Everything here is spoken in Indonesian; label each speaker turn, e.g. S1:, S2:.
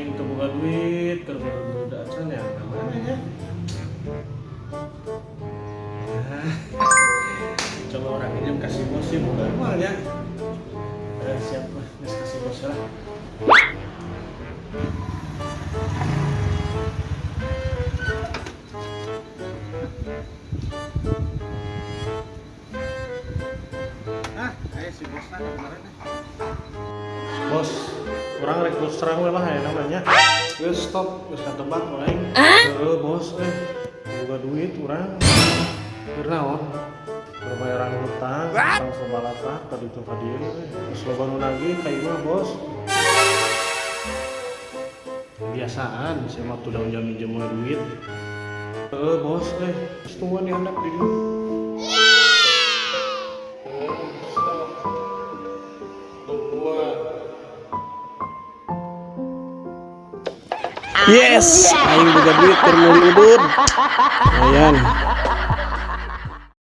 S1: aing teu boga duit keur beruda can ya namanya nya. Coba orang ini kasih bos sih boga moal nya. Siap lah, geus kasih bos lah.
S2: Si bosna kemarin
S1: Bos, orang rek terus terang we mah aya namanya. Geus stop, geus katebak aing. Heuh bos, boga duit urang. Keur naon? Keur bayaran hutang, utang sabalata ka ditu ka dieu. Geus loba nu nagih ka imah bos. Biasaan, saya mah tuh daun minjem duit. Bos, geus tungguan dihandap di dieu.
S3: Yes, aing boga duit keur meuli udud. Ayan.